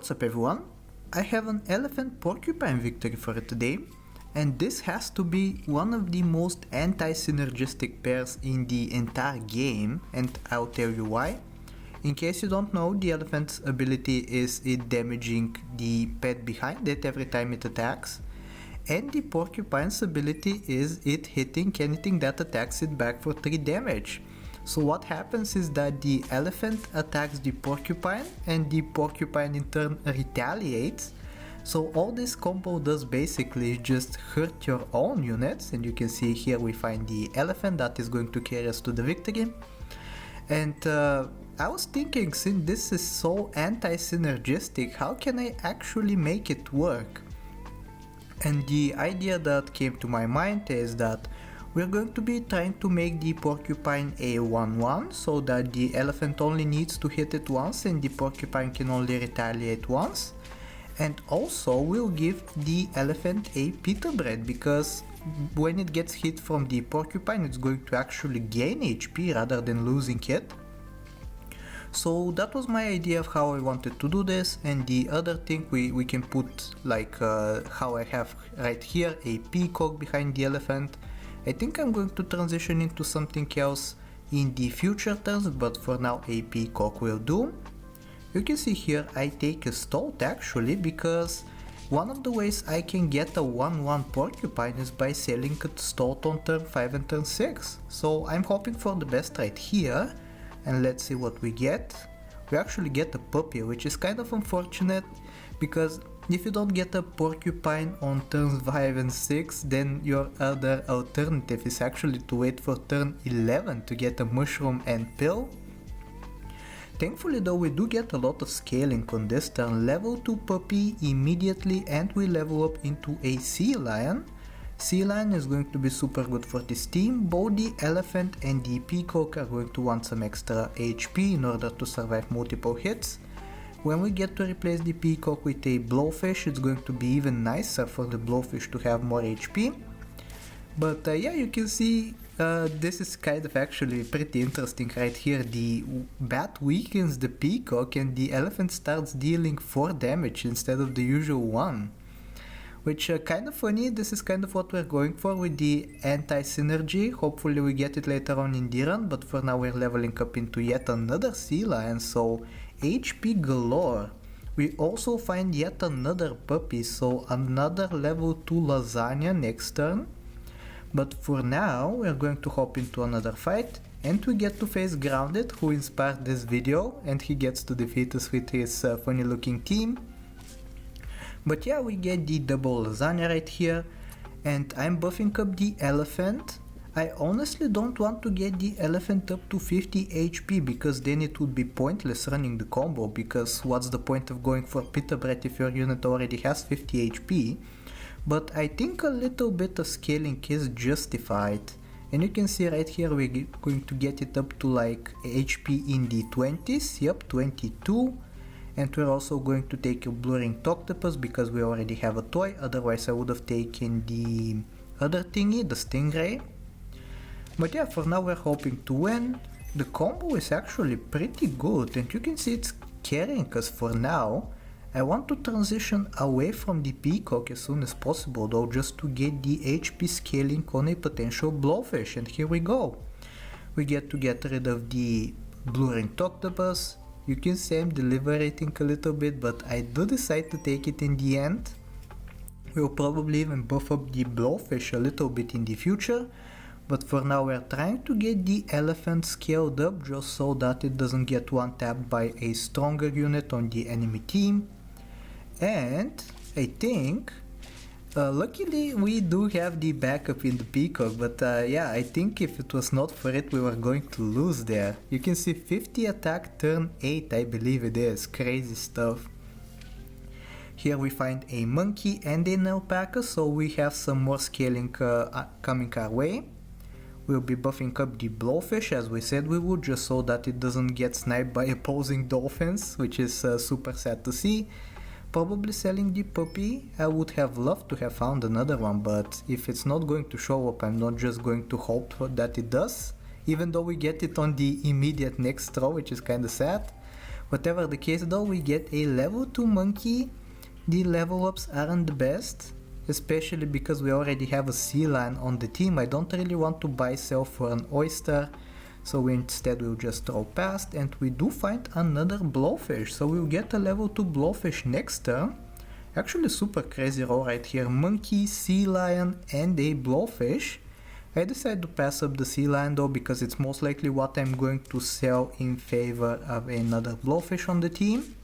What's up everyone? I have an elephant-porcupine victory for today, and this has to be one of the most anti-synergistic pairs in the entire game, and I'll tell you why. In case you don't know, the elephant's ability is it damaging the pet behind it every time it attacks, and the porcupine's ability is it hitting anything that attacks it back for 3 damage. So what happens is that the elephant attacks the porcupine and the porcupine in turn retaliates. So all this combo does basically is just hurt your own units, and you can see here we find the elephant that is going to carry us to the victory. And I was thinking, since this is so anti-synergistic, how can I actually make it work? And the idea that came to my mind is that we're going to be trying to make the porcupine a 1-1 so that the elephant only needs to hit it once and the porcupine can only retaliate once. And also we'll give the elephant a pita bread, because when it gets hit from the porcupine it's going to actually gain HP rather than losing it. So that was my idea of how I wanted to do this. And the other thing we can put, like how I have right here, a peacock behind the elephant. I think I'm going to transition into something else in the future turns, but for now a peacock will do. You can see here I take a stoat actually, because one of the ways I can get a 1-1 porcupine is by selling a stoat on turn 5 and turn 6. So I'm hoping for the best right here, and let's see what we get. We actually get a puppy, which is kind of unfortunate, because if you don't get a porcupine on turns 5 and 6, then your other alternative is actually to wait for turn 11 to get a mushroom and pill. Thankfully though, we do get a lot of scaling on this turn. Level 2 puppy immediately, and we level up into a sea lion. Sea lion is going to be super good for this team. Both the elephant and the peacock are going to want some extra HP in order to survive multiple hits. When we get to replace the peacock with a blowfish, it's going to be even nicer for the blowfish to have more HP. But yeah, you can see this is kind of actually pretty interesting right here. The bat weakens the peacock and the elephant starts dealing 4 damage instead of the usual 1. Which kind of funny. This is kind of what we're going for with the anti-synergy. Hopefully we get it later on in the run, but for now we're leveling up into yet another sea lion, so HP galore. We also find yet another puppy, so another level 2 lasagna next turn. But for now we're going to hop into another fight, and we get to face Grounded, who inspired this video, and he gets to defeat us with his funny looking team. But yeah, we get the double lasagna right here, and I'm buffing up the elephant. I honestly don't want to get the elephant up to 50 HP, because then it would be pointless running the combo, because what's the point of going for pita bread if your unit already has 50 HP. But I think a little bit of scaling is justified, and you can see right here we're going to get it up to like HP in the 20s, yep, 22. And we're also going to take a blurring octopus because we already have a toy, otherwise I would have taken the other thingy, the stingray. But yeah, for now we're hoping to win. The combo is actually pretty good, and you can see it's carrying us for now. I want to transition away from the peacock as soon as possible though, just to get the HP scaling on a potential blowfish, and here we go. We get to get rid of the blurring octopus. You can see I'm deliberating a little bit, but I do decide to take it in the end. We'll probably even buff up the blowfish a little bit in the future, but for now we're trying to get the elephant scaled up just so that it doesn't get one-tapped by a stronger unit on the enemy team. And I think luckily we do have the backup in the peacock, but yeah, I think if it was not for it we were going to lose there. You can see 50 attack turn 8, I believe it is, crazy stuff. Here we find a monkey and an alpaca, so we have some more scaling coming our way. We'll be buffing up the blowfish as we said we would, just so that it doesn't get sniped by opposing dolphins, which is super sad to see. Probably selling the puppy. I would have loved to have found another one, but if it's not going to show up, I'm not just going to hope that it does, even though we get it on the immediate next throw, which is kinda sad. Whatever the case though, we get a level 2 monkey. The level ups aren't the best, especially because we already have a sea lion on the team. I don't really want to buy sell for an oyster, so instead we'll just throw past, and we do find another blowfish, so we'll get a level 2 blowfish next turn. Actually super crazy roll right here, monkey, sea lion and a blowfish. I decided to pass up the sea lion though because it's most likely what I'm going to sell in favor of another blowfish on the team.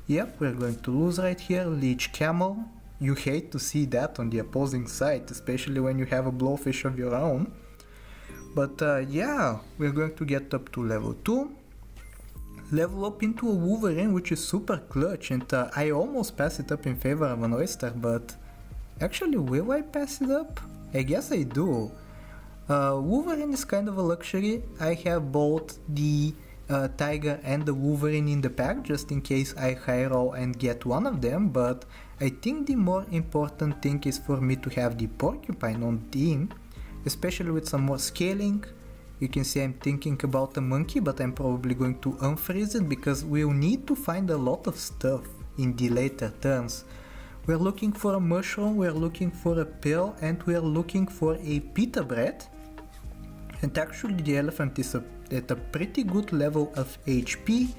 Yep, we're going to lose right here, leech camel. You hate to see that on the opposing side, especially when you have a blowfish of your own. But yeah, we're going to get up to level 2. Level up into a wolverine, which is super clutch, and I almost pass it up in favor of an oyster, but actually will I pass it up? I guess I do. Wolverine is kind of a luxury. I have both the tiger and the wolverine in the pack just in case I high roll and get one of them, but I think the more important thing is for me to have the porcupine on the team, especially with some more scaling. You can see I'm thinking about the monkey, but I'm probably going to unfreeze it because we'll need to find a lot of stuff in the later turns. We're looking for a mushroom, we're looking for a pill, and we're looking for a pita bread. And actually the elephant is at a pretty good level of HP,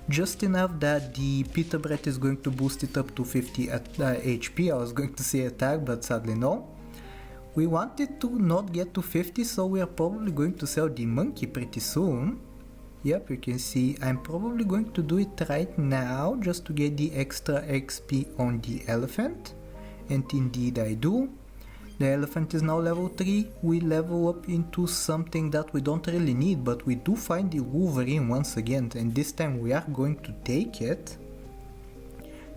just enough that the pita bread is going to boost it up to 50 HP. I was going to say attack, but sadly no. We wanted to not get to 50, so we are probably going to sell the monkey pretty soon. Yep, you can see I'm probably going to do it right now just to get the extra XP on the elephant. And indeed I do. The elephant is now level 3. We level up into something that we don't really need, but we do find the wolverine once again, and this time we are going to take it.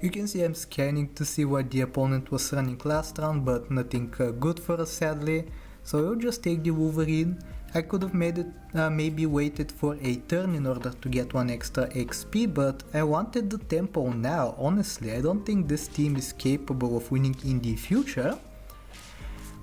You can see I'm scanning to see what the opponent was running last round, but nothing good for us sadly. So we'll just take the wolverine. I could have made it, maybe waited for a turn in order to get one extra XP, but I wanted the tempo now. Honestly, I don't think this team is capable of winning in the future.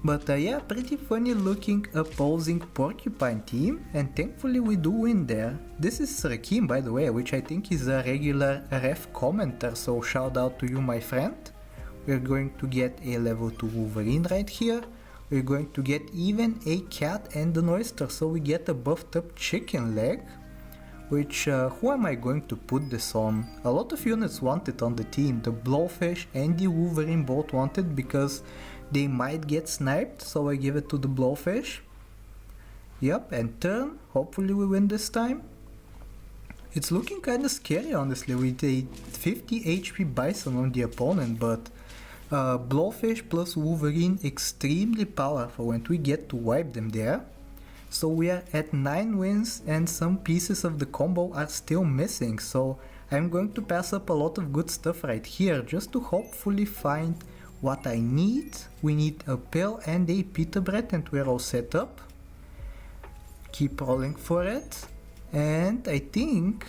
But yeah, pretty funny looking opposing porcupine team, and thankfully we do win there. This is Rakim, by the way, which I think is a regular ref commenter, so shout out to you my friend. We're going to get a level 2 wolverine right here. We're going to get even a cat and an oyster, so we get a buffed up chicken leg. Which, who am I going to put this on? A lot of units want it on the team. The blowfish and the wolverine both want it because they might get sniped, so I give it to the blowfish. Yep, and turn. Hopefully we win this time. It's looking kinda scary honestly with a 50 HP bison on the opponent, but blowfish plus wolverine extremely powerful and we get to wipe them there. So we are at 9 wins and some pieces of the combo are still missing, so I'm going to pass up a lot of good stuff right here just to hopefully find what I need. We need a pill and a pita bread and we're all set up. Keep rolling for it, and I think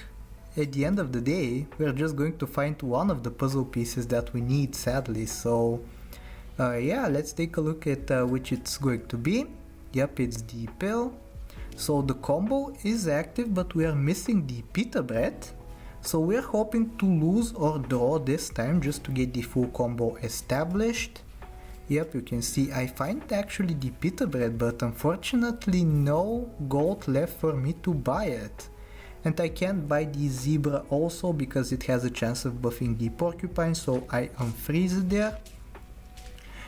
at the end of the day we're just going to find one of the puzzle pieces that we need sadly. So yeah, let's take a look at which it's going to be. Yep, it's the pill. So the combo is active, but we are missing the pita bread. So we're hoping to lose or draw this time just to get the full combo established. Yep, you can see I find actually the pita bread, but unfortunately no gold left for me to buy it. And I can't buy the zebra also because it has a chance of buffing the porcupine, so I unfreeze it there.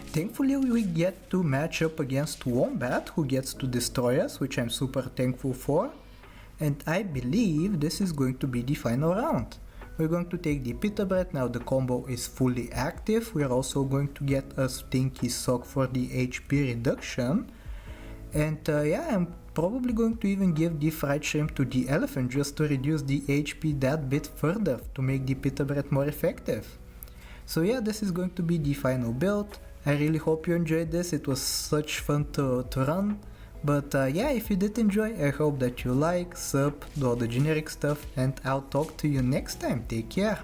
Thankfully we get to match up against Wombat, who gets to destroy us, which I'm super thankful for. And I believe this is going to be the final round. We're going to take the pita bread, now the combo is fully active. We're also going to get a stinky sock for the HP reduction. And yeah, I'm probably going to even give the fried shrimp to the elephant just to reduce the HP that bit further to make the pita bread more effective. So yeah, this is going to be the final build. I really hope you enjoyed this, it was such fun to run. But yeah, if you did enjoy, I hope that you like, sub, do all the generic stuff, and I'll talk to you next time. Take care!